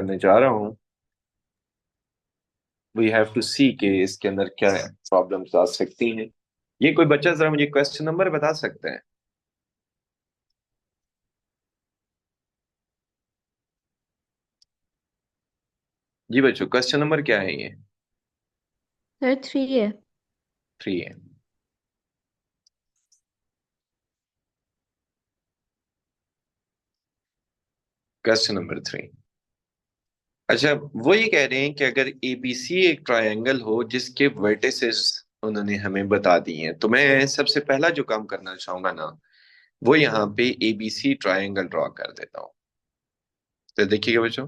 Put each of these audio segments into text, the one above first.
करने जा रहा हूँ, वी हैव टू सी कि इसके अंदर क्या प्रॉब्लम्स आ सकती हैं। ये कोई बच्चा जरा मुझे क्वेश्चन नंबर बता सकते हैं? जी बच्चों, क्वेश्चन नंबर क्या है ये? सर 3 है। 3 है। Question number 3। अच्छा, वो ये कह रहे हैं कि अगर एबीसी एक ट्रायंगल हो जिसके वर्टिसेस उन्होंने हमें बता दिए हैं, तो मैं सबसे पहला जो काम करना चाहूंगा ना, वो यहाँ पे एबीसी ट्रायंगल ड्रॉ कर देता हूँ। तो देखिएगा बच्चों,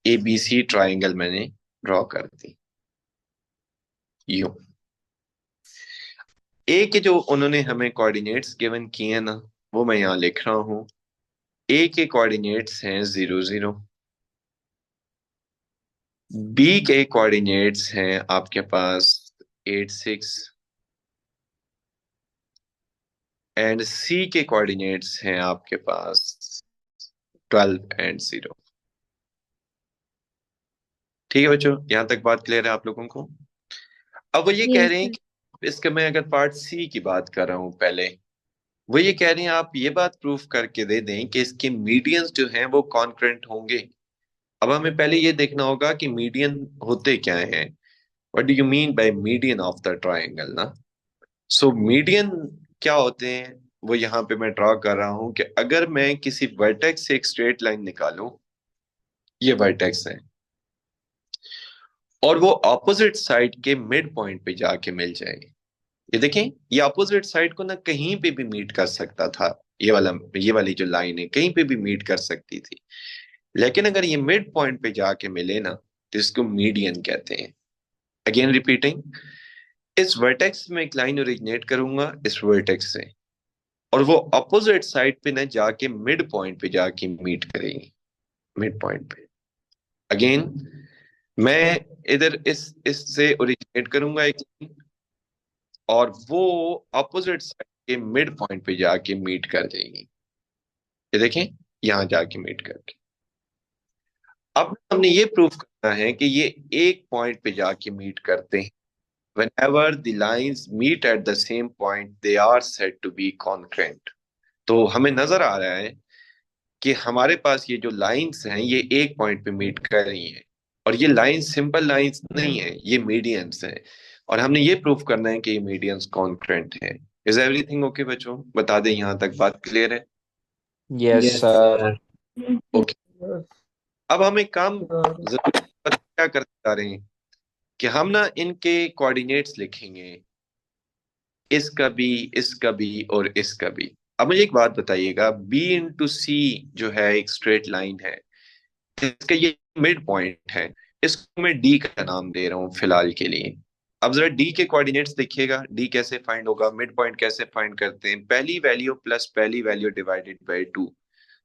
एबीसी ट्रायंगल मैंने ड्रॉ कर दी यूं। ए के जो उन्होंने हमें कोऑर्डिनेट्स गिवन किए हैं ना, वो मैं यहाँ लिख रहा हूँ। ए के कोऑर्डिनेट्स हैं 0 0। बी के कोऑर्डिनेट्स हैं आपके पास 8 6। एंड सी के कोऑर्डिनेट्स हैं आपके पास 12 और 0। ठीक है बच्चों, यहां तक बात क्लियर है आप लोगों को? अब वो ये कह यस रहे हैं सर। कि इसका मैं अगर पार्ट सी की बात कर रहा हूं पहले, वो ये कह रहे हैं आप ये बात प्रूफ करके दे दें कि इसके मीडियंस जो हैं वो कॉन्करेंट होंगे। अब हमें पहले ये देखना होगा कि मीडियन होते क्या हैं। What do you mean by median of the triangle ना? सो मीडियन क्या होते हैं, वो यहाँ पे मैं ड्रॉ कर रहा हूं कि अगर मैं किसी वर्टेक्स से एक स्ट्रेट लाइन निकालूं, ये वर्टेक्स है, और वो ऑपोजिट साइड के मिड पॉइंट पे जाके मिल जाए। ये देखें, ये अपोजिट साइड को ना कहीं पे भी मीट कर सकता था। ये वाली जो लाइन है कहीं पे भी मीट कर सकती थी, लेकिन अगर ये मिड पॉइंट पे जाके मिले ना, तो इसको मीडियन कहते हैं। अगेन रिपीटिंग, इस वर्टेक्स में एक लाइन ओरिजिनेट करूंगा इस वर्टेक्स से, और वो अपोजिट साइड पे ना जाके मिड पॉइंट पे जाके मीट करेंगी। मिड पॉइंट पे अगेन मैं इधर इससे ओरिजिनेट करूंगा एक लाइन, और वो अपोजिट साइड के मिड पॉइंट पे जाके मीट कर जाएगी। ये देखें, यहां जाके मीट करके। अब हमने ये प्रूफ करना है कि ये एक पॉइंट पे जाके मीट करते हैं। whenever the lines meet at the same point they are said to be congruent। तो हमें नजर आ रहा है कि हमारे पास ये जो लाइंस हैं ये एक पॉइंट पे मीट कर रही हैं, और ये लाइंस सिंपल लाइंस नहीं है, ये मीडियंस हैं। और हमने ये प्रूफ करना है कि ये मीडियंस कॉन्ग्रुएंट हैं। इज एवरीथिंग ओके बच्चों? बता दें, यहां तक बात क्लियर है? Yes yes sir. Sir. Okay. अब हम एक काम जरूर क्या करते जा रहे हैं कि हम ना इनके कोऑर्डिनेट्स लिखेंगे, इसका भी, इसका भी और इसका भी। अब मुझे एक बात बताइएगा, बी इंटू सी जो है एक स्ट्रेट लाइन है, इसका ये मिड पॉइंट है, इसको मैं डी का नाम दे रहा हूं फिलहाल के लिए। अब जरा डी के कोऑर्डिनेट्स देखिएगा, डी कैसे फाइंड होगा, मिड पॉइंट कैसे फाइंड करते हैं? पहली वैल्यू प्लस पहली value divided by 2।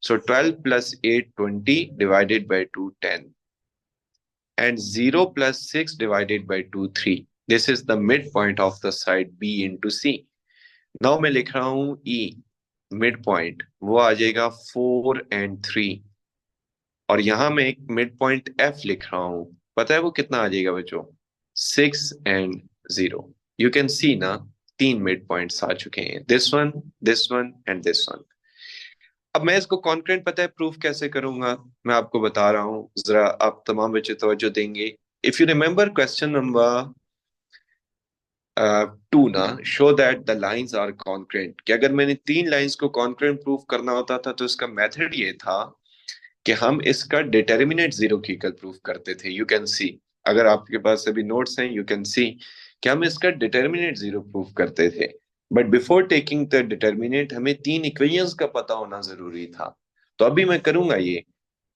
So 12 + 8 20 divided by 2 10, and 0 + 6 divided by 2 3। This is the midpoint of the side B into C। Now मैं लिख रहा हूं E, मिड पॉइंट वो आ जाएगा 4 और 3। और यहां मैं एक मिड पॉइंट F लिख रहा हूं, पता है वो कितना आ जाएगा बच्चों? 6 और 0। यू कैन सी ना, तीन मिड पॉइंट्स आ चुके हैं, this one and this one. अब मैं इसको कॉन्करेंट पता है प्रूफ कैसे करूंगा, मैं आपको बता रहा हूं, जरा आप तमाम बच्चे तवज्जो देंगे। If you remember question number 2 ना, show that the lines are concurrent, कि अगर मैंने तीन लाइंस को कॉन्करेंट प्रूफ करना होता था तो इसका मेथड ये था कि हम इसका डिटर्मिनेंट जीरो की कल प्रूफ करते थे। यू कैन सी, अगर आपके पास अभी नोट्स हैं यू कैन सी कि हम इसका डिटर्मिनेंट जीरो प्रूफ करते थे। But before taking the determinant हमें तीन इक्वेशंस का पता होना जरूरी था। तो अभी मैं करूंगा ये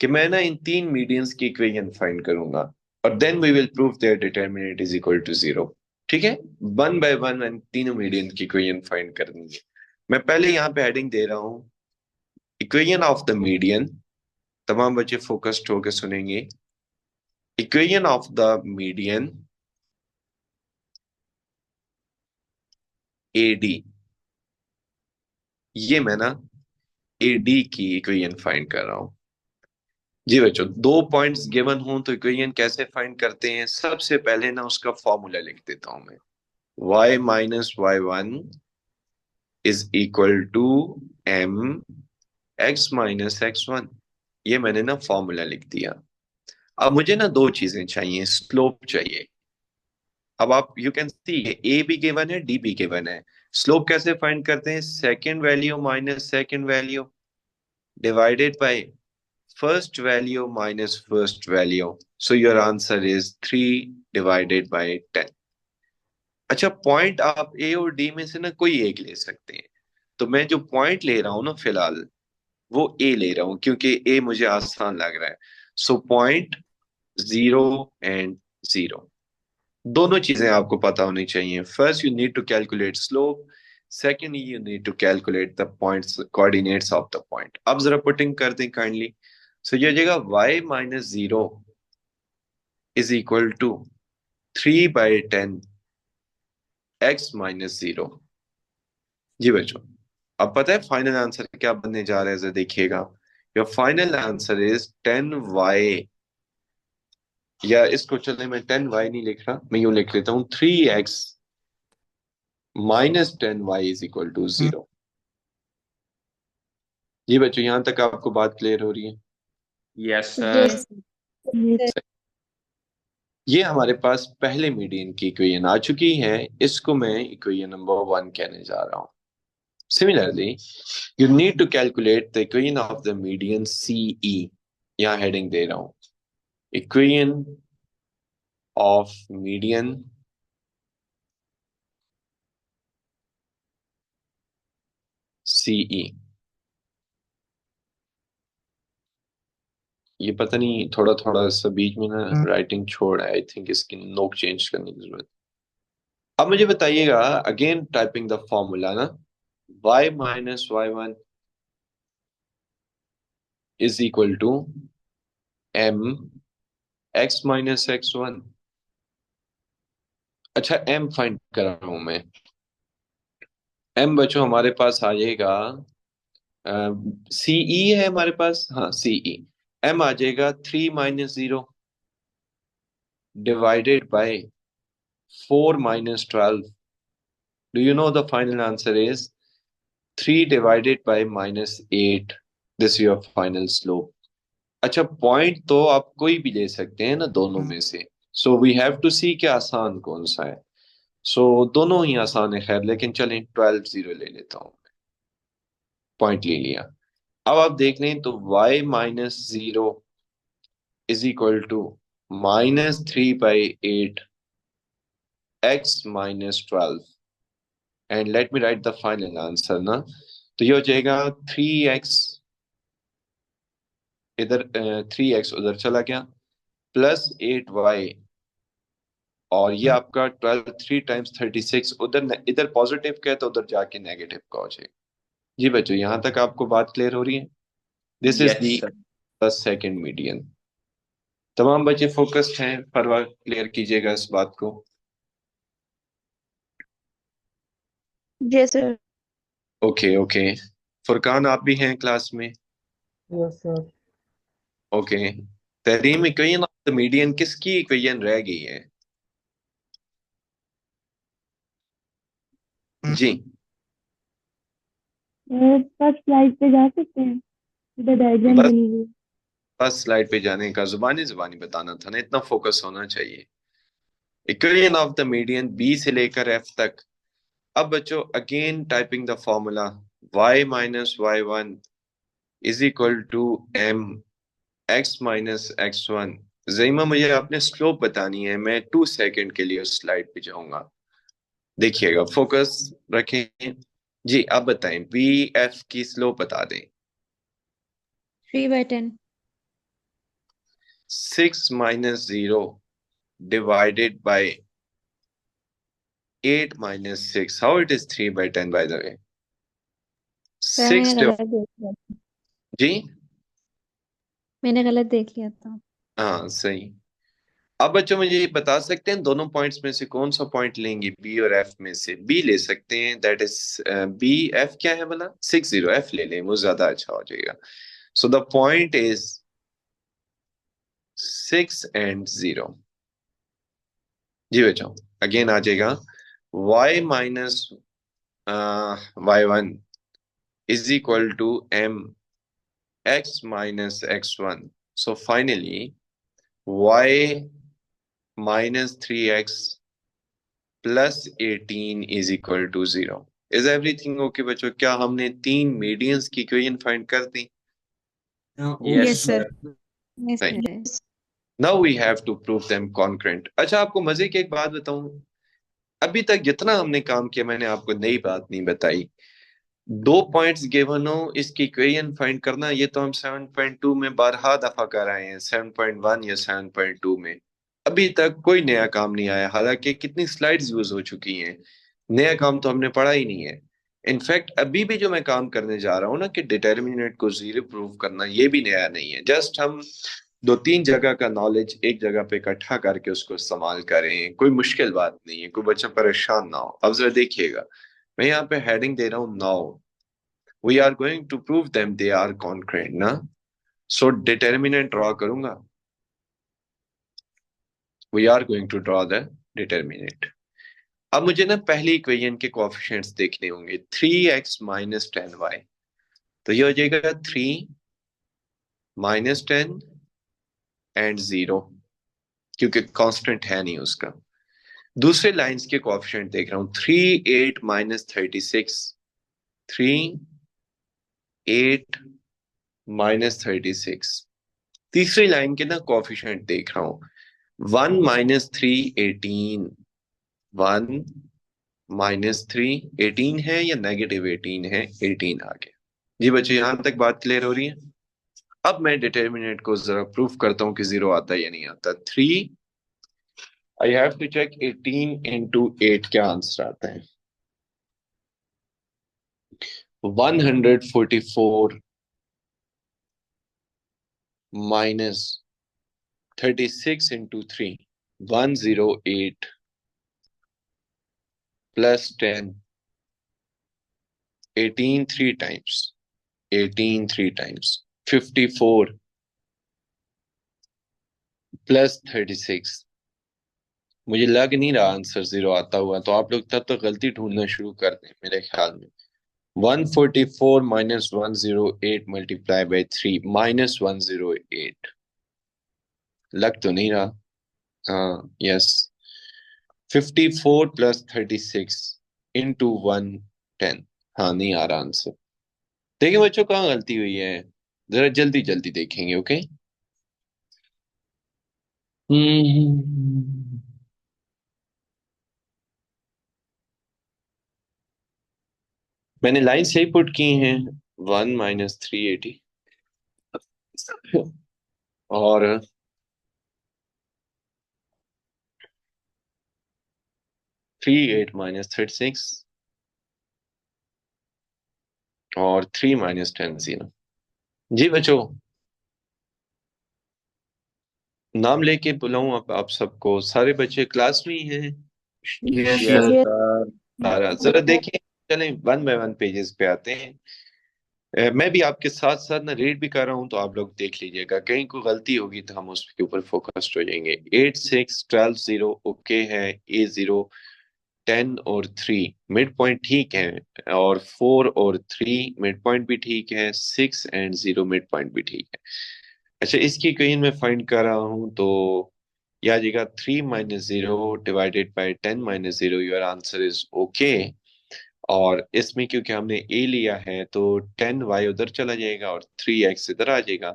कि मैं ना इन तीन मीडियंस की इक्वेशन फाइंड करूंगा, और then we will prove their determinant is equal to zero. ठीक है, वन बाय वन इन तीनों मीडियन की इक्वेशन फाइंड करनी है। मैं पहले यहाँ पे हेडिंग दे रहा हूँ, इक्वेशन ऑफ द मीडियन। तमाम बच्चे फोकस्ड होकर सुनेंगे। Equation of the median A D, ये मैं ना ए डी की इक्वेशन फाइंड कर रहा हूं। जी बच्चों, दो पॉइंट्स गिवन हों तो इक्वेशन कैसे फाइंड करते हैं? सबसे पहले ना उसका फॉर्मूला लिख देता हूं मैं। y minus Y one is equal to m x minus x one. ये मैंने ना फॉर्मूला लिख दिया। अब मुझे ना दो चीजें चाहिए, स्लोप चाहिए। अब आप यू कैन सी ए भी गिवन है, डी भी गिवन है। स्लोप कैसे फाइंड करते हैं? Second value minus second value divided by first value minus first value. So your answer is 3 divided by 10. अच्छा, पॉइंट आप ए और डी में से ना कोई एक ले सकते हैं। तो मैं जो पॉइंट ले रहा हूं ना फिलहाल, वो ए ले रहा हूं क्योंकि ए मुझे आसान लग रहा है। सो पॉइंट 0 एंड 0, दोनों चीजें आपको पता होनी चाहिए। First you need to calculate slope, second you need to calculate the points coordinates of the point. अब जरा पुटिंग कर दें काइंडली। सो ये हो जाएगा y minus zero is equal to 3/10 x minus zero. जी बच्चों, अब पता है फाइनल आंसर क्या बनने जा रहा है? जरा देखिएगा। Your final answer is 10y, या इसको चले मैं 10y नहीं लिख रहा, मैं यूं लिख लेता हूँ 3x minus 10y is equal to 0। जी बच्चों, यहां तक आपको बात क्लियर हो रही है? Yes sir. Yes sir. ये हमारे पास पहले मीडियन की इक्वेशन आ चुकी है। इसको मैं इक्वेशन नंबर 1 कहने जा रहा हूँ। Similarly, you need to calculate the equation of the median CE. यहाँ हेडिंग दे रहा हूं, equation of median CE। ये पता नहीं थोड़ा थोड़ा सा बीच में ना राइटिंग छोड़ है, आई थिंक इसकी नोक चेंज करने की जरूरत। अब मुझे बताइएगा, अगेन टाइपिंग द फॉर्मूला ना, y minus Y one is equal to m x minus x one. अच्छा, m फाइंड कर रहा हूं मैं। m बच्चों हमारे पास आ जाएगा, सीई है हमारे पास, हाँ सीई। m आ जाएगा 3 - 0 divided by 4 - 12। Do you know the final answer is 3 / -8। This your final slope. अच्छा, पॉइंट तो आप कोई भी ले सकते हैं ना दोनों में से। सो वी हैव टू सी कि आसान कौन सा है। सो दोनों ही आसान है खैर, लेकिन चलें 12 0 ले लेता हूं। पॉइंट ले लिया। अब आप देख लें तो y minus zero is equal to -3/8 x minus 12। And let me write the final answer ना। तो ये हो जाएगा 3x, इधर 3x उधर चला गया, +8y, और ये आपका 12 3 × 36 उधर, इधर पॉजिटिव का है तो उधर जाके नेगेटिव का हो जाएगा। जी बच्चों, यहां तक आपको बात क्लियर हो रही है? This is yes sir. The second median. तमाम बच्चे फोकस्ड हैं, परवाह क्लियर कीजिएगा इस बात को। Yes sir. Okay okay, Furqan आप भी हैं क्लास में? Yes sir. Okay. Tahreem, equation of the median किसकी इक्वेशन रह गई है? जी, बस स्लाइड पे जा सकते हैं, इधर डायग्राम बस बनी हुई है। बस स्लाइड पे जाने का जुबानी जुबानी बताना था ना, इतना फोकस होना चाहिए। Equation of the median B से लेकर एफ तक। अब बच्चों again typing the formula, y minus Y one is equal to m x minus x one. Zaima, मुझे आपने स्लोप बतानी है, मैं 2 सेकंड के लिए उस स्लाइड पे जाऊंगा। देखिएगा, फोकस रखें। जी, आप बताएं, बी एफ की स्लोप बता दें। 3/10। 6 - 0 divided by 8 - 6। How it is 3/10 by the way? Sir मैंने 6 गलत देख लिया था। जी, मैंने गलत देख लिया था। हाँ सही। अब बच्चों मुझे ये बता सकते हैं दोनों पॉइंट्स में से कौन सा पॉइंट लेंगे? बी और एफ में से बी ले सकते हैं, दैट इज बी। एफ क्या है भला? 60। एफ ले लें, वो ज्यादा अच्छा हो जाएगा। So the point is 6 and 0। जी बच्चों, अगेन आ जाएगा y minus y1 is equal to m x minus x1. So finally y minus 3x plus 18 is equal to 0. Is everything okay बच्चों? क्या हमने तीन मीडियंस की इक्वेशन फाइंड कर दी? Yes, Yes, sir. sir. Yes, Right. sir. Now we have to prove them concurrent. अच्छा, आपको मजे की एक बात बताऊं, अभी तक जितना हमने काम किया मैंने आपको नई बात नहीं बताई। दो पॉइंट्स गिवन हो, इसकी इक्वेशन फाइंड करना, ये तो हम 7.2 में बारहा दफा कर आए हैं, 7.1 या 7.2 में। अभी तक कोई नया काम नहीं आया, हालांकि कितनी स्लाइड्स यूज हो चुकी हैं, नया काम तो हमने पढ़ा ही नहीं है। इनफैक्ट अभी भी जो मैं काम करने जा रहा हूँ ना, कि डिटर्मिनेंट को जीरो प्रूव करना, ये भी नया नहीं है। जस्ट हम दो तीन जगह का नॉलेज एक जगह पे इकट्ठा करके उसको इस्तेमाल करें, कोई मुश्किल बात नहीं है, कोई बच्चा परेशान ना हो। अब जरा देखिएगा, मैं यहाँ पे हेडिंग दे रहा हूँ now we are going to prove them they are concurrent ना। सो डिटर्मिनेंट ड्रॉ करूंगा, we are going to draw the determinant. अब मुझे ना पहली इक्वेशन के कोएफिशिएंट्स देखने होंगे, 3x माइनस 10y। तो ये हो जाएगा 3 माइनस 10 एंड 0, क्योंकि कांस्टेंट है नहीं उसका। दूसरे लाइंस के कोएफिशिएंट देख रहा हूं, 3 8 माइनस 36, 3 8 माइनस 36। तीसरी लाइन के ना कोएफिशिएंट देख रहा हूं, 1 माइनस 3 18, 1 माइनस 3 18 है या नेगेटिव 18 है, 18 आ गया। जी बच्चे, यहां तक बात क्लियर हो रही है? अब मैं डिटर्मिनेंट को जरा प्रूफ करता हूं कि जीरो आता है या नहीं आता। 3 I have to check 18 into 8 क्या आंसर आता है। 144 minus 36 into 3, 108 plus 10, 18 three times, 18 three times, 54 plus 36। मुझे लग नहीं रहा आंसर जीरो आता हुआ, तो आप लोग तब तक गलती ढूंढना शुरू कर दें मेरे ख्याल में। 144 माइनस 108 मल्टीप्लाई बाई 3 माइनस 108, लग तो नहीं रहा। हाँ, यस। 54 plus 36 into 110। हाँ, नहीं आ रहा आंसर। देखिए बच्चों, कहाँ गलती हुई है, जरा जल्दी जल्दी देखेंगे, ओके। मैंने लाइन सही पुट की हैं, 1 माइनस 380 और 38 माइनस 36 और 3 माइनस 10 0। जी बच्चों, नाम लेके बुलाऊं आप सबको? सारे बच्चे क्लास में ही हैं? Yes, Yes, sir. Yes, sir. सारा जरा देखिए, चलें वन बाय वन पेजेस पे आते हैं। मैं भी आपके साथ साथ ना रीड भी कर रहा हूं, तो आप लोग देख लीजिएगा, कहीं कोई गलती होगी तो हम उसके ऊपर फोकस्ड हो जाएंगे। 8 6 12 0 ओके है, ए 0 10 और 3 मिड पॉइंट ठीक है, और 4 और 3 मिड पॉइंट भी ठीक है, 6 एंड 0 मिड पॉइंट भी ठीक है। अच्छा, इसकी कहीं मैं फाइंड कर रहा हूं, तो याद रखिएगा 3 minus 0 divided by 10 minus 0, your answer is okay. और इसमें क्योंकि हमने ए लिया है, तो 10y उधर चला जाएगा और 3x इधर आ जाएगा।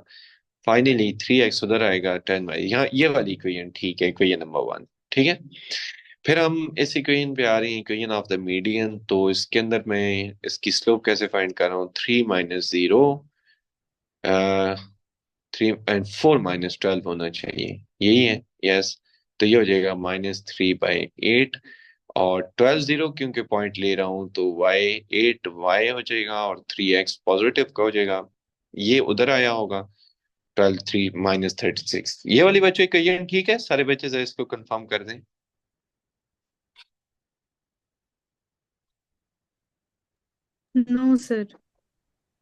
फाइनली 3x उधर आएगा, 10y यहाँ। ये वाली इक्वेशन ठीक है, इक्वेशन नंबर 1 ठीक है। फिर हम इस इक्वेशन पे आ रहे हैं, इक्वेशन ऑफ द मीडियन। तो इसके अंदर मैं इसकी स्लोप कैसे फाइंड कर रहा हूँ, 3 माइनस 0 3 एंड 4 माइनस 12 होना चाहिए, यही है, यस। तो ये हो जाएगा -3/8, और 12 0 क्योंकि पॉइंट ले रहा हूं, तो y 8y हो जाएगा और 3x पॉजिटिव का हो जाएगा, ये उधर आया होगा। 12 3 माइनस 36, ये वाली बच्चों इक्वेशन ठीक है? सारे बच्चे जरा इसको कंफर्म कर दें। No, sir.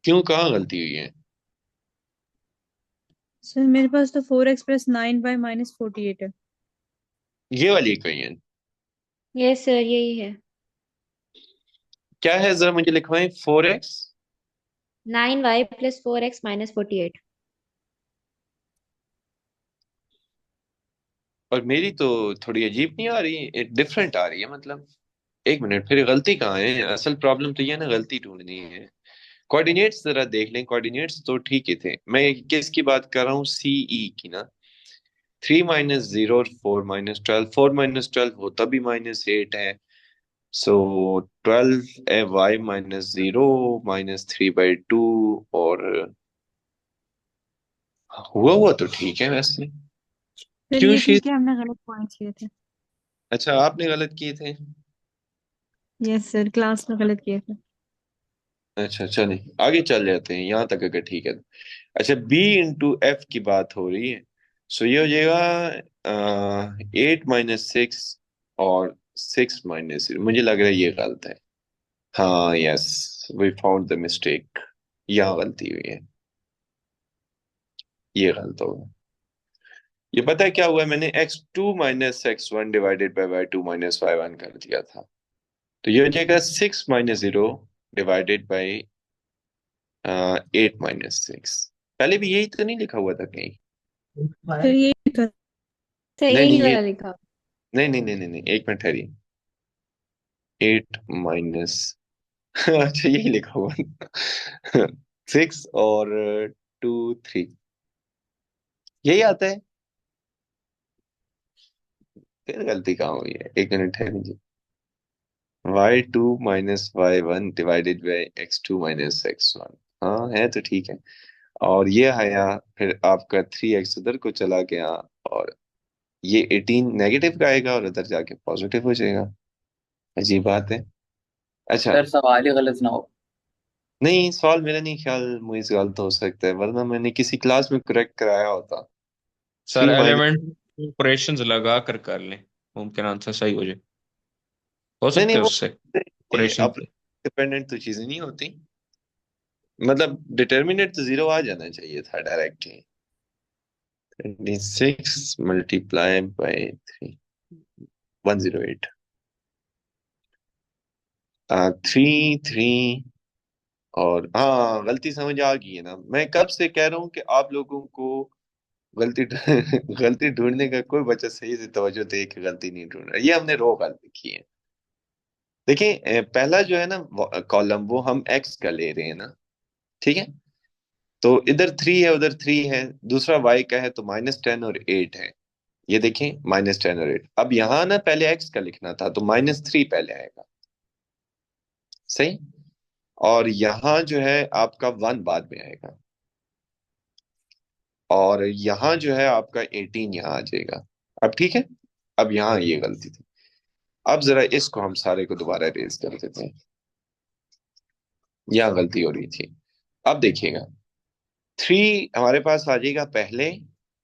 क्यों, कहाँ गलती हुई है? सर मेरे पास तो 4x प्लस 9y माइनस 48 है। ये वाली इक्वेशन यस सर, यही है। क्या है, जरा मुझे लिखवाएं। 4x 9y plus 4x minus 48। और मेरी तो थोड़ी अजीब नहीं आ रही, डिफरेंट आ रही है मतलब। एक मिनट, फिर गलती कहाँ है? असल प्रॉब्लम तो ये है ना, गलती ढूंढनी है। कोऑर्डिनेट्स जरा देख लें, कोऑर्डिनेट्स तो ठीक ही थे। मैं किसकी बात कर रहा हूँ? सीई की ना। 3 - 0 और 4 - 12, 4 - 12 होता भी -8 है। सो 12 है, y - 0 -3/2। और हुआ हुआ तो ठीक है वैसे। सर क्यों ये शी? ठीक है, हमने गलत पॉइंट्स किए थे। अच्छा, आपने गलत किए थे। यस सर, क्लास में गलत किए थे। अच्छा चलें, आगे चल जाते हैं यहाँ तक अगर ठीक है तो। अच्छा, b × f की बात हो रही है। सो ये हो जाएगा 8 - 6 और 6 - 0। मुझे लग रहा है ये गलत है। हाँ, yes, we found the mistake. यहाँ गलती हुई है, ये गलत होगा। ये पता है क्या हुआ है? मैंने x2 - x1 divided by y2 - y1 कर दिया था। तो ये हो जाएगा 6 - 0 डिवाइडेड बाई 8 - 6। पहले भी यही तो नहीं लिखा हुआ था कहीं? सर ये लिखा। सर नहीं यही नहीं, ये वाला लिखा। नहीं नहीं नहीं नहीं नहीं, एक मिनट ठहरिए। 8 अच्छा, यही लिखा हुआ 6 और 2 3, यही आता है। फिर गलती कहाँ हुई है? एक minute ठहरिए। y2 - y1 divided by x2 - x1। हाँ, है तो ठीक है। और ये आया, फिर आपका 3x उधर को चला गया, और ये 18 नेगेटिव का आएगा और उधर जाके पॉजिटिव हो जाएगा। अजीब बात है। अच्छा, सर सवाल ही गलत ना हो। नहीं, सवाल मेरा नहीं ख्याल मुझे गलत हो सकता है, वरना मैंने किसी क्लास में करेक्ट कराया होता। Sir three minus element operations लगा कर लें, मुमकिन आंसर सही हो जाए। हो नहीं नहीं, सकते हैं वो उससे ऑपरेशन। अब डिपेंडेंट तो चीजें नहीं होती। मतलब डिटर्मिनेंट तो 0 आ जाना चाहिए था डायरेक्ट ही। 26 multiply by 3, 108। 3 3। और हाँ, गलती समझ आ गई है ना। मैं कब से कह रहा हूँ कि आप लोगों को गलती गलती ढूंढने का कोई बच्चा सही से तवज्जो दे के गलती नहीं ढूंढ रहा। ये हमने रो गलती की है। देखिए, पहला जो है ना कॉलम, वो हम एक्स का ले रहे हैं ना। ठीक है। तो इधर 3 है, उधर 3 है। दूसरा वाई का है, तो -10 और 8 है। ये देखें, -10 और 8। अब यहाँ ना पहले एक्स का लिखना था, तो -3 पहले आएगा। सही। और यहाँ जो है आपका 1 बाद में आएगा। और यहाँ जो है आपका 18 यहाँ आ जाएगा। अब ठीक है। अब यहाँ ये गलती थी। अब जरा इसको हम सारे को दोबारा रेज कर देते हैं। यहाँ गलती हो रही थी। अब देखिएगा, 3 हमारे पास आ जाएगा पहले।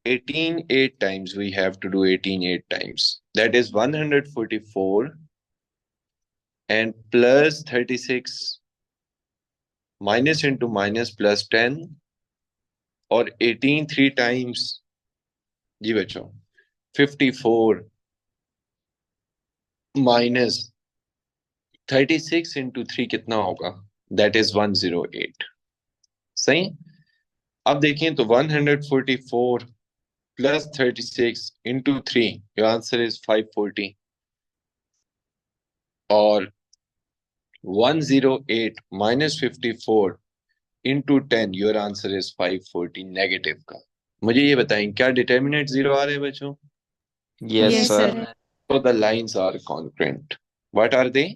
18 8 times, we have to do 18 8 times, that is 144 and plus 36 minus into minus +10 और 18 3 टाइम्स। जी बच्चों, 54 -36 × 3 कितना होगा? That is 108। सही। अब देखिए तो 144 +36 × 3, योर आंसर इज 540। और 108 -54 × 10, योर आंसर इज 540 नेगेटिव का। मुझे ये बताएं, क्या डिटर्मिनेंट 0 आ रहे हैं बच्चों? Yes yes sir. Sir. So the lines are congruent. What are they?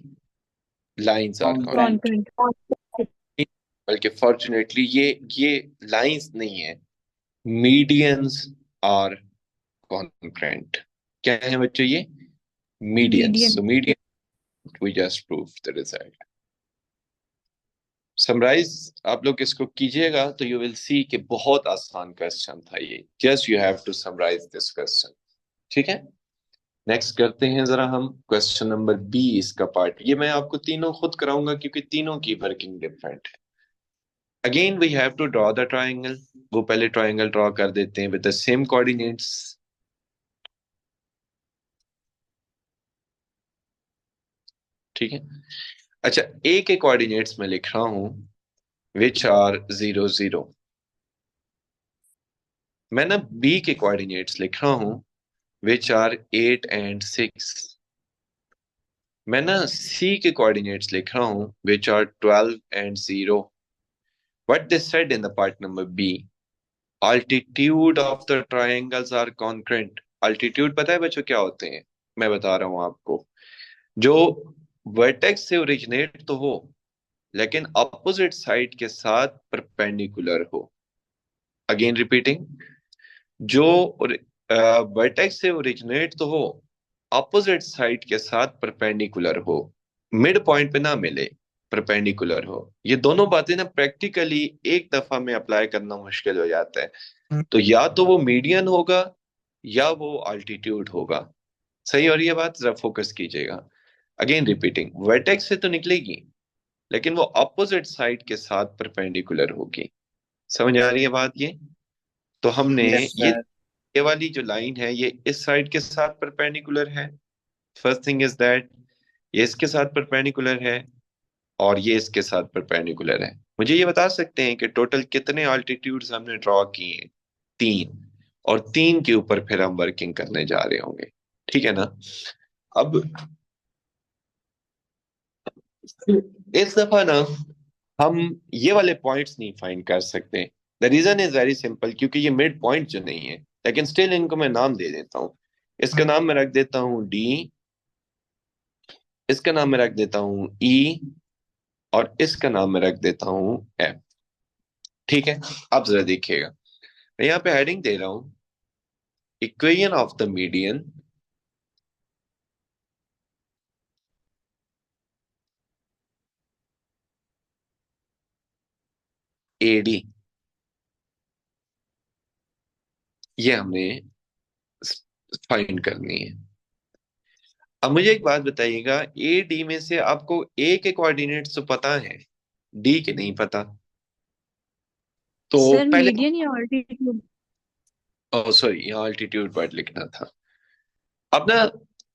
Lines are congruent. Confident. बल्कि फॉर्चुनेटली ये लाइंस नहीं है, मीडियंस आर कॉन्ग्रुएंट। क्या है बच्चों ये? Medians. Median. So median, we just prove the result. Summarise आप लोग इसको कीजिएगा तो यू विल सी कि बहुत आसान क्वेश्चन था ये। Just you have to summarise this question. ठीक है। नेक्स्ट करते हैं जरा हम क्वेश्चन नंबर 20 का पार्ट। ये मैं आपको तीनों खुद कराऊंगा क्योंकि तीनों की वर्किंग डिफरेंट है। Again we have to draw the triangle. वो पहले ट्राइंगल ड्रॉ कर देते हैं विद द सेम कोऑर्डिनेट्स। ठीक है। अच्छा, ए के कोऑर्डिनेट्स में लिख रहा हूं विच आर 0 0। मैं ना बी के कोऑर्डिनेट्स लिख रहा हूं विच आर 8 एंड 6। मैं ना सी के कोऑर्डिनेट्स लिख रहा हूं which are 12 and 0। What they said in the part number B, altitude of the triangles are congruent। altitude पता है बच्चों क्या होते हैं? मैं बता रहा हूं आपको। जो वर्टेक्स से ओरिजिनेट तो हो लेकिन अपोजिट साइड के साथ परपेंडिकुलर हो। अगेन रिपीटिंग, जो वर्टेक्स से ओरिजिनेट तो हो, अपोजिट साइड के साथ परपेंडिकुलर हो, मिड पॉइंट पे ना मिले, परपेंडिकुलर हो। ये दोनों बातें ना प्रैक्टिकली एक दफा में अप्लाई करना मुश्किल हो जाता है। तो या तो वो मीडियन होगा या वो अल्टीट्यूड होगा। सही। और ये बात जरा फोकस कीजिएगा। अगेन रिपीटिंग, वर्टेक्स से तो निकलेगी लेकिन वो अपोजिट साइड के साथ परपेंडिकुलर होगी। समझ आ रही है बात ये? तो हमने यस सर। ये वाली जो लाइन है ये इस साइड के साथ परपेंडिकुलर है। फर्स्ट थिंग इज दैट ये इसके साथ परपेंडिकुलर है और ये इसके साथ परपेंडिकुलर है। मुझे ये बता सकते हैं कि टोटल कितने अल्टीट्यूड्स हमने ड्रॉ किए हैं? 3। और 3 के ऊपर फिर हम वर्किंग करने जा रहे होंगे। ठीक है ना? अब इस दफा ना हम ये वाले पॉइंट्स नहीं फाइंड कर सकते। The reason is very simple, क्योंकि ये मिड पॉइंट जो नहीं है। लेकिन स्टिल इनको मैं नाम दे देता हूँ। इसका नाम मैं रख देता हूँ डी, इसका नाम मैं रख देता हूँ ई, और इसका नाम मैं रख देता हूँ एफ। ठीक है। अब जरा देखिएगा, मैं यहाँ पे हेडिंग दे रहा हूँ equation of the median AD. ये हमने फाइंड करनी है। अब मुझे एक बात बताइएगा, ए डी में से आपको ए के कोऑर्डिनेट्स तो पता है, डी के नहीं पता। तो सर पहले, मीडियन या ऑल्टीट्यूड? ओ सॉरी, यहाँ अल्टीट्यूड वर्ड लिखना था। अब ना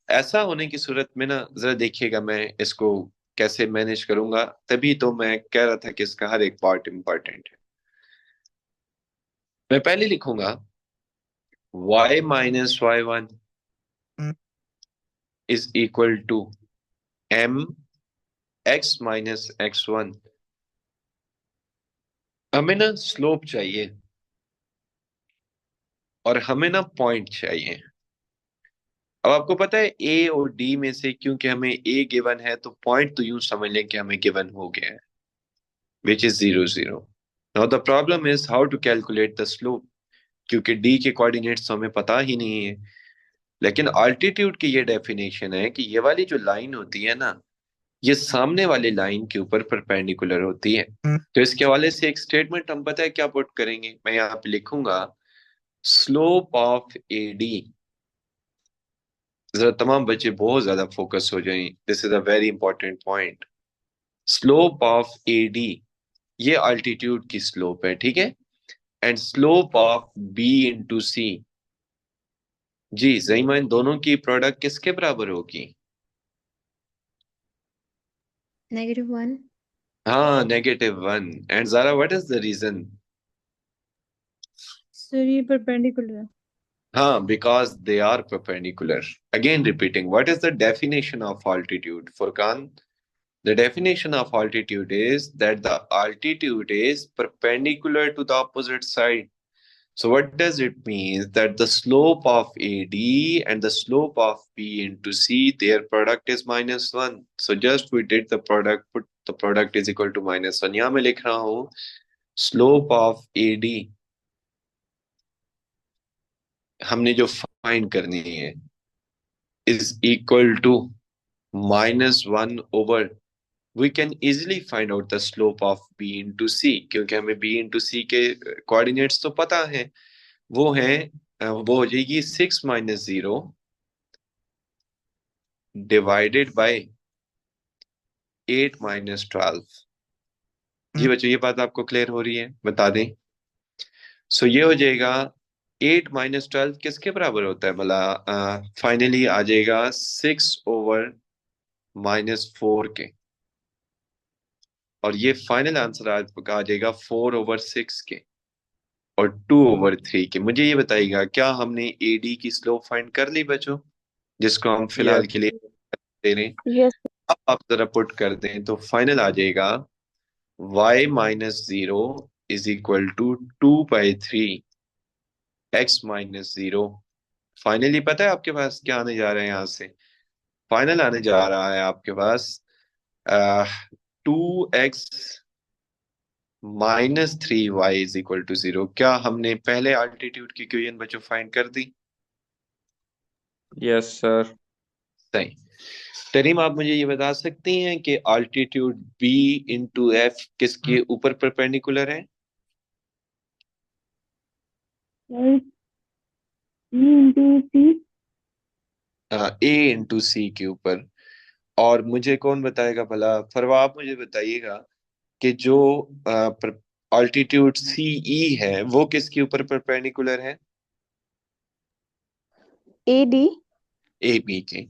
ऐसा होने की सूरत में ना जरा देखिएगा मैं इसको कैसे मैनेज करूंगा। तभी तो मैं कह रहा था कि इसका हर एक पार्ट इंपॉर्टेंट है। मैं पहले लिखूंगा y minus Y one is equal to m x minus x one. हमें ना स्लोप चाहिए और हमें ना पॉइंट चाहिए। अब आपको पता है ए और डी में से, क्योंकि हमें ए गिवन है तो पॉइंट तो यूं समझ लें कि हमें गिवन हो गया है, which is 0 0। Now the problem is how to calculate the slope, क्योंकि डी के कोऑर्डिनेट्स तो हमें पता ही नहीं है। लेकिन अल्टीट्यूड की ये डेफिनेशन है कि ये वाली जो लाइन होती है ना, ये सामने वाली लाइन के ऊपर परपेंडिकुलर होती है। तो इसके हवाले से एक स्टेटमेंट हम पता है क्या पुट करेंगे। मैं यहाँ पे लिखूंगा स्लोप ऑफ ए डी। जरा तमाम बच्चे बहुत ज्यादा फोकस हो जाएं, this is a very important point. Slope of A D, ये अल्टीट्यूड की स्लोप है, ठीक है। And slope of B into C, जी जईमा, इन दोनों की प्रोडक्ट किसके बराबर होगी? -1। हाँ, -1। And Zara, what is the reason? Sir ये परपेंडिकुलर है। हाँ, because they are perpendicular. Again repeating, what is the definition of altitude, Furqan? The definition of altitude is that the altitude is perpendicular to the opposite side. So what does it mean? That the slope of AD and the slope of B into C, their product is -1. So just we did the product, put the product is equal to -1. यहाँ मैं लिख रहा हूँ slope of AD हमने जो find करनी है is equal to -1 over, we can easily find out the slope of b into c, क्योंकि हमें b into c के कोऑर्डिनेट्स तो पता है। वो है वो हो जाएगी 6 माइनस 0 डिवाइडेड बाय 8 माइनस 12। जी बच्चों, ये बात आपको क्लियर हो रही है? बता दें। सो ये हो जाएगा 8 - 12 किसके बराबर होता है भला? फाइनली आ जाएगा 6/-4 के। और ये फाइनल आंसर आपका आ जाएगा 4/6 के और 2/3 के। मुझे ये बताइएगा, क्या हमने एडी की स्लोप फाइंड कर ली बच्चों, जिसको हम फिलहाल यस। के लिए दे रहे हैं? यस। अब आप जरा पुट कर दें तो फाइनल आ जाएगा y-0 is equal to 2/3 x-0। Finally पता है आपके पास क्या आने जा रहा है? यहाँ से फाइनल आने जा रहा है आपके पास 2x-3y इज इक्वल टू 0। क्या हमने पहले आल्टीट्यूड की इक्वेशन बच्चों फाइंड कर दी? Yes sir. सही। तरीम, आप मुझे ये बता सकती हैं कि आल्टीट्यूड b इंटू एफ किसके ऊपर परपेंडिकुलर है? सर ई इंटू सी। ए इंटू सी के ऊपर। और मुझे कौन बताएगा भला? फरवा, आप मुझे बताइएगा कि जो अल्टीट्यूड सी ई है वो किसके ऊपर परपेंडिकुलर है? A D. ए बी के।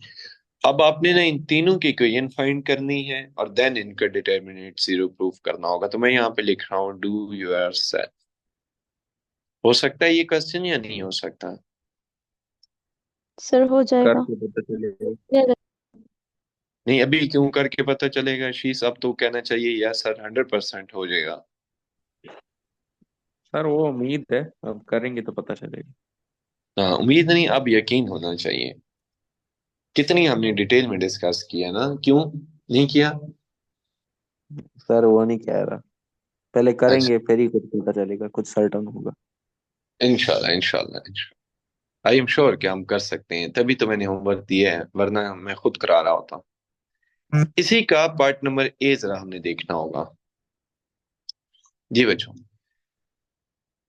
अब आपने ना इन तीनों की इक्वेशन फाइंड करनी है और देन इनका डिटर्मिनेंट जीरो प्रूफ करना होगा। तो मैं यहाँ पे लिख रहा हूँ डू योर सेल्फ। हो सकता है ये क्वेश्चन या नहीं हो सकता? सर हो जाएगा। करके पता चलेगा। नहीं, अभी क्यों करके पता चलेगा शीश? अब तो कहना चाहिए यस सर 100% हो जाएगा। सर वो उम्मीद है, अब करेंगे तो पता चलेगा। हाँ, उम्मीद नहीं, अब यकीन होना चाहिए। कितनी हमने डिटेल में डिस्कस किया ना, क्यों नहीं किया? सर वो नहीं कह रहा, पहले अच्छा, करेंगे फिर ही कुछ पता चलेगा, कुछ सर्टन होगा। इंशाल्लाह इंशाल्लाह इंशाल्लाह। आई एम श्योर कि हम कर सकते हैं, तभी तो मैंने होमवर्क दिया है, वरना मैं खुद करा रहा होता। इसी का पार्ट नंबर ए जरा हमने देखना होगा। जी बच्चों,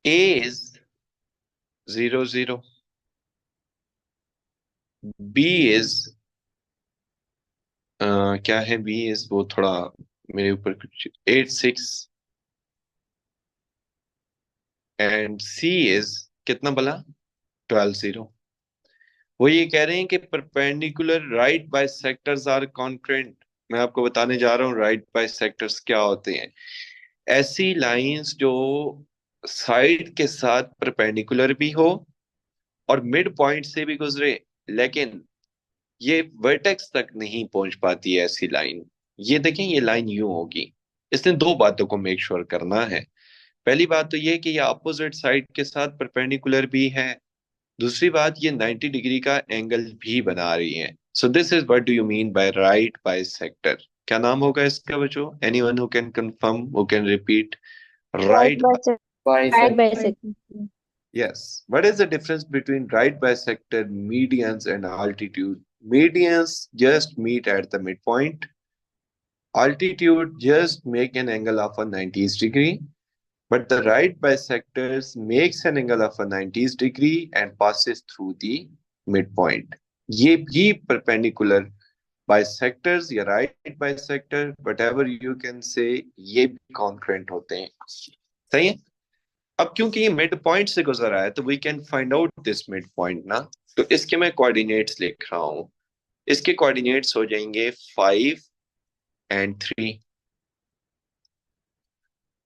ए इज 0 0, बी इज क्या है? बी इज वो थोड़ा मेरे ऊपर कुछ 8 6 एंड सी इज कितना भला? 12 0। वो ये कह रहे हैं कि perpendicular right bisectors are concurrent. मैं आपको बताने जा रहा हूँ राइट बाइसेक्टर्स क्या होते हैं। ऐसी लाइंस जो साइड के साथ परपेंडिकुलर भी हो और मिड पॉइंट से भी गुजरे, लेकिन ये वर्टेक्स तक नहीं पहुंच पाती है ऐसी लाइन। ये देखें, ये लाइन यूं होगी। इसने दो बातों को मेक श्योर करना है। पहली बात तो ये कि ये अपोजिट साइड के साथ परपेंडिकुलर भी है। दूसरी बात, ये 90 डिग्री का एंगल भी बना रही है। So this is what do you mean bye right bisector? क्या नाम होगा इसका बच्चों? Anyone who can confirm, who can repeat? Right right bisector. Right bisector. bisect. Yes. What is the difference between right bisector, medians, and altitude? Medians just meet at the midpoint. Altitude just make an angle of a 90 degree. But the right bisectors makes an angle of a 90 degree and passes through the midpoint. ये भी perpendicular bisectors या right bisector, whatever you can say, ये भी concurrent होते हैं। सही है? अब क्योंकि ये मिड पॉइंट से गुजर रहा है तो we can find out this mid point ना। तो इसके मैं कोऑर्डिनेट्स लिख रहा हूं। इसके कोऑर्डिनेट्स हो जाएंगे 5 और 3।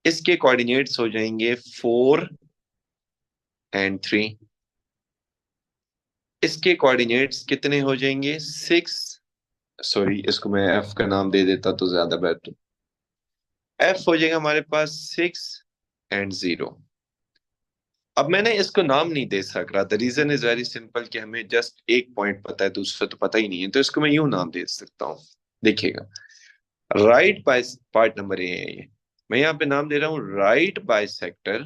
इसके कोऑर्डिनेट्स हो जाएंगे 4 और 3। इसके कोऑर्डिनेट्स कितने हो जाएंगे? 6। सॉरी, इसको मैं एफ का नाम दे देता तो ज्यादा बेटर। एफ हो जाएगा हमारे पास 6 और 0। अब मैंने इसको नाम नहीं दे सक रहा। The reason is very simple कि हमें जस्ट एक पॉइंट पता है, दूसरा तो पता ही नहीं है। तो इसको मैं यूं नाम दे सकता हूं। देखिएगा, right by part number A है ये। मैं यहाँ पे नाम दे रहा हूं right bisector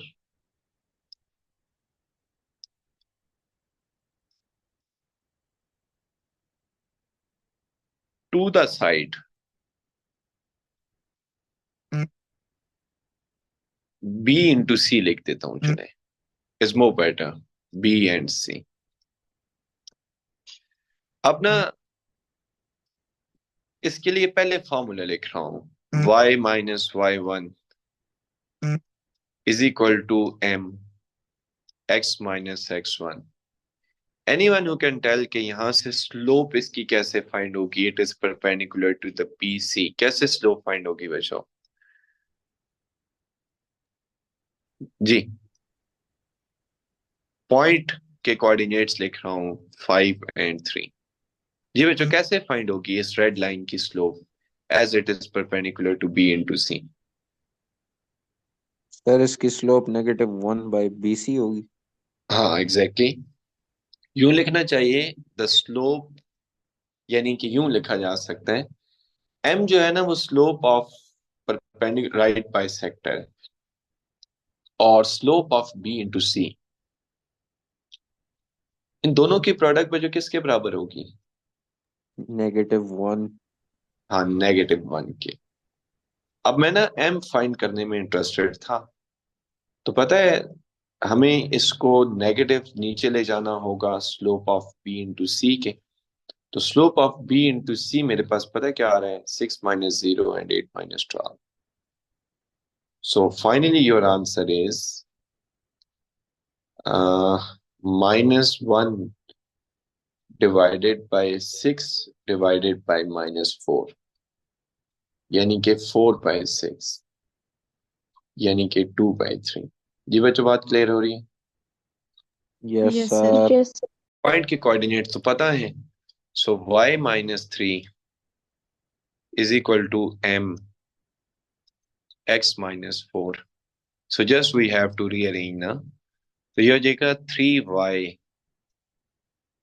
to the side B into C लिख देता हूं। चले, is more better, B and C. अब ना इसके लिए पहले फॉर्मूला लिख रहा हूं y - y1 is equal to m x minus x1। Anyone who can tell कि यहाँ से स्लोप इसकी कैसे फाइंड होगी? It is perpendicular to the PC। कैसे स्लोप फाइंड होगी बच्चों? जी, पॉइंट के कोऑर्डिनेट्स लिख रहा हूं 5 एंड 3। जी बच्चों, कैसे फाइंड होगी इस रेड लाइन की slope as it is perpendicular to B into C? Sir इसकी स्लोप -1/BC होगी। हाँ एग्जैक्टली यूं लिखना चाहिए द स्लोप, यानी कि यूं लिखा जा सकता है m जो है ना वो slope of perpendicular right bisector और slope of B into C, इन दोनों की प्रोडक्ट बच्चों किसके बराबर होगी? -1। हाँ -1 के। अब मैं ना m फाइंड करने में इंटरेस्टेड था, तो पता है हमें इसको नेगेटिव नीचे ले जाना होगा slope of B into C के। तो slope of B into C मेरे पास पता है क्या आ रहा है? 6 minus 0 and 8 minus 12। So finally your answer is -1 divided by 6 divided by -4, यानी कि 4/6, यानी कि 2/3। जी बच्चों, बात क्लियर हो रही है? Yes Yes, sir. Sir. Yes. Point के कोऑर्डिनेट तो पता है, सो y-3 is equal to m x-4। So just we have to rearrange ना, तो ये हो जाएगा 3y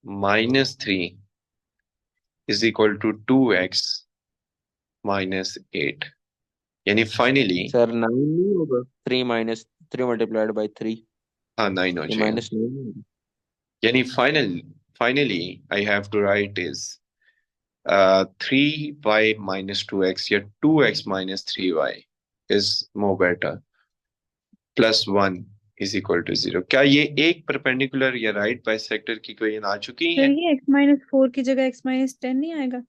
-3 is equal to 2x -8, यानी फाइनली सर 9 नहीं होगा? 3 मल्टीप्लाइड बाई 3, हाँ 9 हो ये जाएगा। -9 होगा। यानी finally I have to write is 3y -2x या 2x -3y is more better, +1 is equal to 0। क्या ये एक परपेंडिकुलर या राइट बाइसेक्टर की इक्वेशन आ चुकी सर है? ये x-4 की जगह x-10 नहीं आएगा?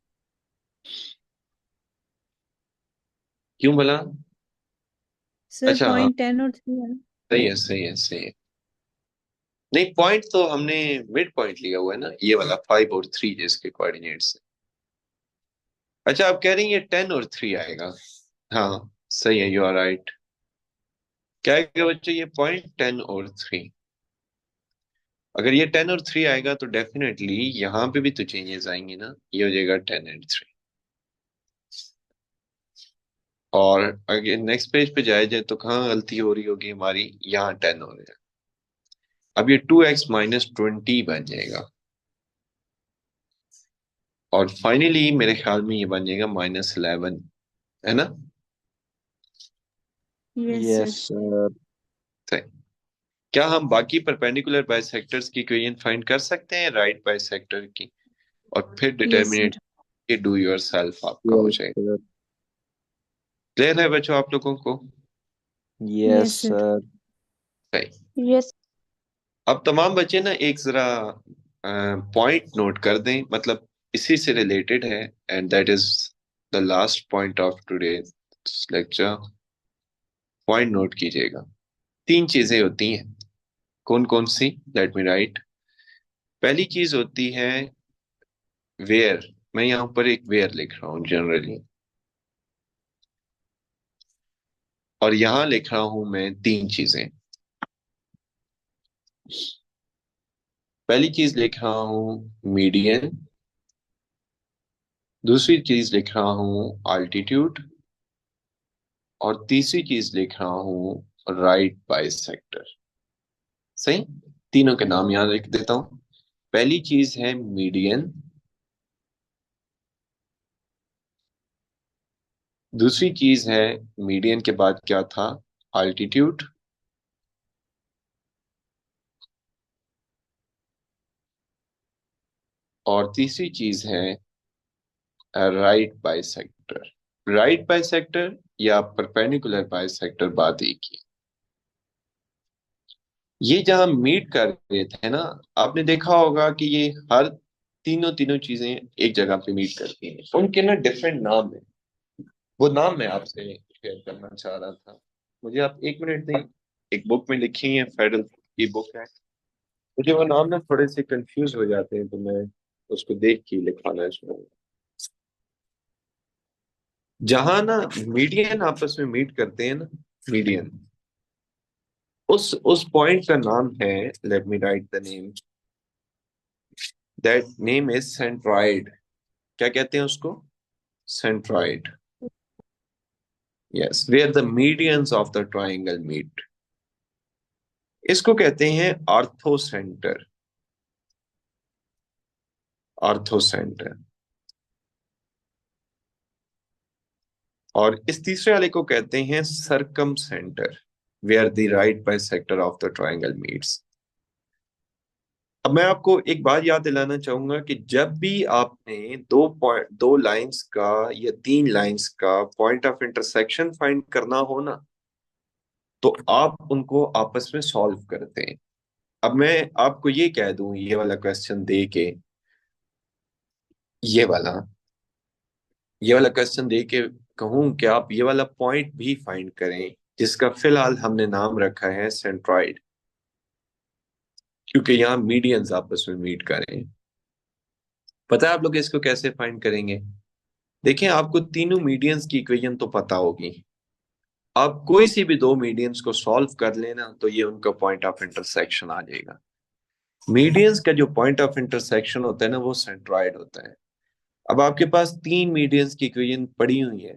क्यों भला? सर अच्छा हाँ, पॉइंट 10 और 3 है। सही है सही है सही है। नहीं, पॉइंट तो हमने मिड पॉइंट लिया हुआ है ना, ये वाला 5 और 3 जिसके कोऑर्डिनेट्स है। अच्छा, आप कह रही हैं ये 10 और 3 आएगा? हाँ सही है, यू आर राइट। क्या आएगा बच्चों? ये पॉइंट 10 और 3। अगर ये 10 और 3 आएगा तो डेफिनेटली यहाँ पे भी तो चेंजेस आएंगे ना, ये हो जाएगा 10 एंड 3। और अगर नेक्स्ट पेज पे जाया जाए तो कहाँ गलती हो रही होगी हमारी? यहाँ 10 हो रहा है। अब ये 2x -20 बन जाएगा, और फाइनली मेरे ख्याल में ये बन जाएगा -11, है ना? Yes yes sir. सर। सही। क्या हम बाकी परपेंडिकुलर बाइसेक्टर्स की इक्वेशन फाइंड कर सकते हैं राइट बाइसेक्टर की, और फिर यस डिटर्मिनेट सर। के डू योर सेल्फ आपका हो यस जाएगा? सर। क्लियर है बच्चों आप लोगों को? Yes yes sir. सर। सही। Yes. अब तमाम बच्चे ना एक जरा पॉइंट नोट कर दें, मतलब इसी से रिलेटेड है, and that is the last point of today lecture. Point note कीजिएगा। 3 चीजें होती हैं। कौन कौन सी? Late me right. पहली चीज होती है वेयर। मैं यहाँ पर एक वेयर लिख रहा हूँ जनरली, और यहाँ लिख रहा हूं मैं 3 चीजें। पहली चीज लिख रहा हूं मीडियन, दूसरी चीज लिख रहा हूं अल्टीट्यूड, और तीसरी चीज लिख रहा हूं राइट बाइसेक्टर। सही, तीनों के नाम यहां लिख देता हूं। पहली चीज है मीडियन, दूसरी चीज है मीडियन के बाद क्या था? अल्टीट्यूड, और तीसरी चीज है राइट बाइसेक्टर। राइट बाइसेक्टर या परपेंडिकुलर बाइसेक्टर बात एक ही। ये जहां मीट कर रहे थे ना, आपने देखा होगा कि ये हर तीनों तीनों चीजें एक जगह पे मीट करती हैं, उनके ना डिफरेंट नाम है। वो नाम मैं आपसे शेयर करना चाह रहा था। मुझे आप 1 मिनट दें। एक बुक में लिखी है, फेडरल की बुक है, मुझे वो नाम ना थोड़े से कंफ्यूज हो जाते हैं, तो मैं उसको देख के ही लिखवाना चाहूंगा। जहां ना मीडियन आपस में मीट करते हैं ना, मीडियन, उस पॉइंट का नाम है, let me write the name, that name is centroid. क्या कहते हैं उसको? Centroid. Yes, where the medians of the triangle meet. इसको कहते हैं आर्थो सेंटर। Ortho centre. और इस तीसरे वाले को कहते हैं circumcentre, where the right bisector of the triangle meets. अब मैं आपको एक बात याद दिलाना चाहूंगा कि जब भी आपने दो लाइंस का या 3 लाइंस का पॉइंट ऑफ इंटरसेक्शन फाइंड करना हो ना, तो आप उनको आपस में सॉल्व करते हैं। अब मैं आपको ये कह दूं, ये वाला क्वेश्चन दे के, ये वाला ये वाला क्वेश्चन दे के कहूं कि आप ये वाला पॉइंट भी फाइंड करें, जिसका फिलहाल हमने नाम रखा है सेंट्रॉइड, क्योंकि यहाँ मीडियंस आपस में मीट करें। पता है आप लोग इसको कैसे फाइंड करेंगे? देखें, आपको तीनों मीडियंस की इक्वेशन तो पता होगी। आप कोई सी भी 2 मीडियंस को सॉल्व कर लेना, तो ये उनका पॉइंट ऑफ इंटरसेक्शन आ जाएगा। मीडियंस का जो पॉइंट ऑफ इंटरसेक्शन होता है ना, वो सेंट्रॉइड होता है। अब आपके पास 3 मीडियंस की इक्वेशन पड़ी हुई है,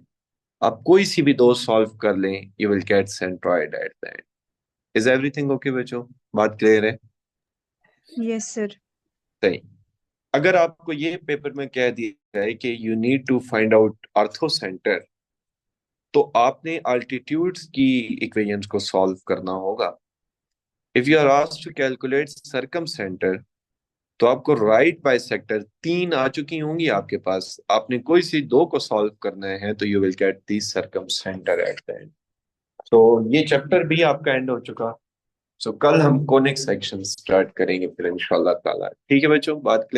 आप कोई सी भी 2 सॉल्व कर लें, you will gate centroid eight the and. Is everything okay बच्चों? बात क्लियर है? Yes, sir. सही। अगर आपको ये पेपर में कह दिया है कि you need to find out orthocentre, तो आपने अल्टीट्यूड्स की इक्वेशंस को सॉल्व करना होगा। If you are asked to calculate circumcentre, तो आपको राइट बाइसेक्टर 3 आ चुकी होंगी आपके पास, आपने कोई सी 2 को सॉल्व करना है, तो you will get the circumcentre at the end. तो ये चैप्टर भी आपका एंड हो चुका। सो कल हम कोनिक सेक्शन स्टार्ट करेंगे फिर इंशाल्लाह ताला। ठीक है बच्चों, बात clear?